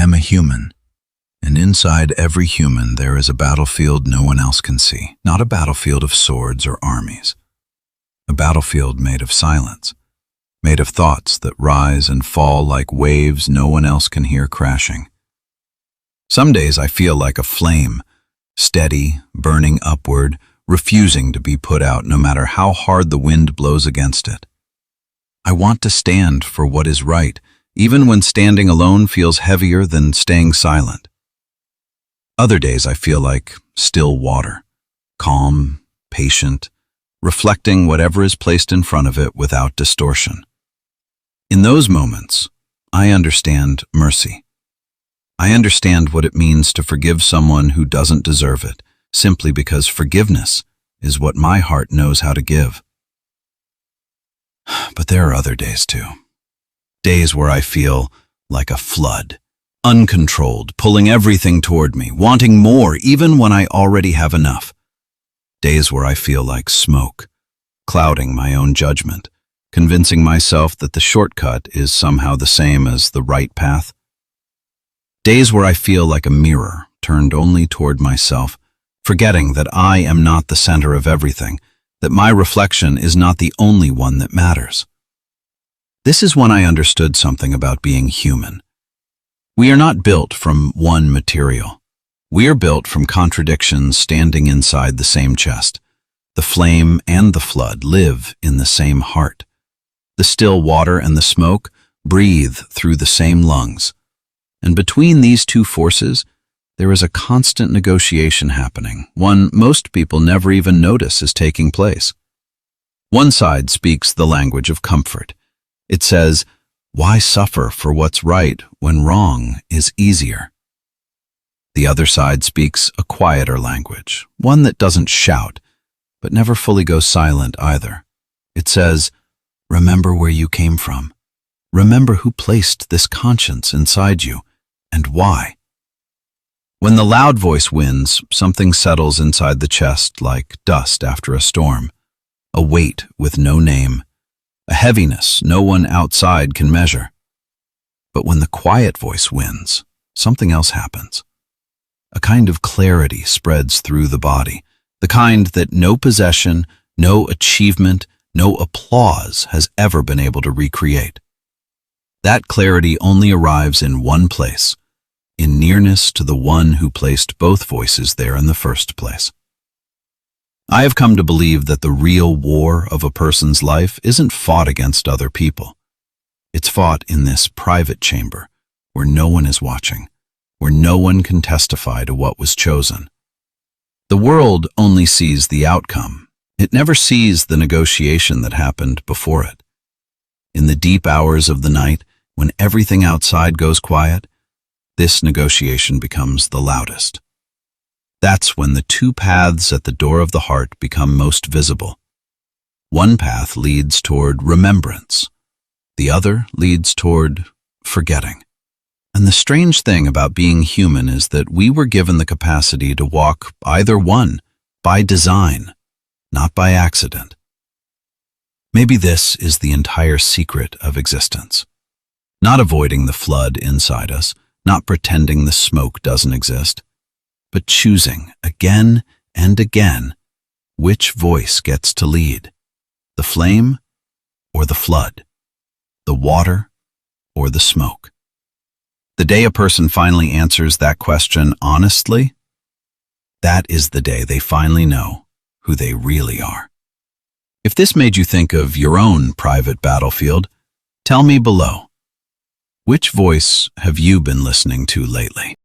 am a human, and inside every human there is a battlefield no one else can see. Not a battlefield of swords or armies. A battlefield made of silence, made of thoughts that rise and fall like waves no one else can hear crashing. Some days I feel like a flame, steady, burning upward, refusing to be put out no matter how hard the wind blows against it. I want to stand for what is right, even when standing alone feels heavier than staying silent. Other days I feel like still water, calm, patient, reflecting whatever is placed in front of it without distortion. In those moments, I understand mercy. I understand what it means to forgive someone who doesn't deserve it, simply because forgiveness is what my heart knows how to give. But there are other days too. Days where I feel like a flood, uncontrolled, pulling everything toward me, wanting more even when I already have enough. Days where I feel like smoke, clouding my own judgment, convincing myself that the shortcut is somehow the same as the right path. Days where I feel like a mirror turned only toward myself, forgetting that I am not the center of everything, that my reflection is not the only one that matters. This is when I understood something about being human. We are not built from one material. We are built from contradictions standing inside the same chest. The flame and the flood live in the same heart. The still water and the smoke breathe through the same lungs. And between these two forces, there is a constant negotiation happening, one most people never even notice is taking place. One side speaks the language of comfort. It says, "Why suffer for what's right when wrong is easier?" The other side speaks a quieter language, one that doesn't shout, but never fully goes silent either. It says, "Remember where you came from. Remember who placed this conscience inside you, and why." When the loud voice wins, something settles inside the chest like dust after a storm, a weight with no name, a heaviness no one outside can measure. But when the quiet voice wins, something else happens. A kind of clarity spreads through the body, the kind that no possession, no achievement, no applause has ever been able to recreate. That clarity only arrives in one place, in nearness to the one who placed both voices there in the first place. I have come to believe that the real war of a person's life isn't fought against other people. It's fought in this private chamber where no one is watching, where no one can testify to what was chosen. The world only sees the outcome. It never sees the negotiation that happened before it. In the deep hours of the night, when everything outside goes quiet, this negotiation becomes the loudest. That's when the two paths at the door of the heart become most visible. One path leads toward remembrance. The other leads toward forgetting. And the strange thing about being human is that we were given the capacity to walk either one by design, not by accident. Maybe this is the entire secret of existence. Not avoiding the flood inside us, not pretending the smoke doesn't exist, but choosing again and again which voice gets to lead, the flame or the flood, the water or the smoke. The day a person finally answers that question honestly, that is the day they finally know who they really are. If this made you think of your own private battlefield, tell me below. Which voice have you been listening to lately?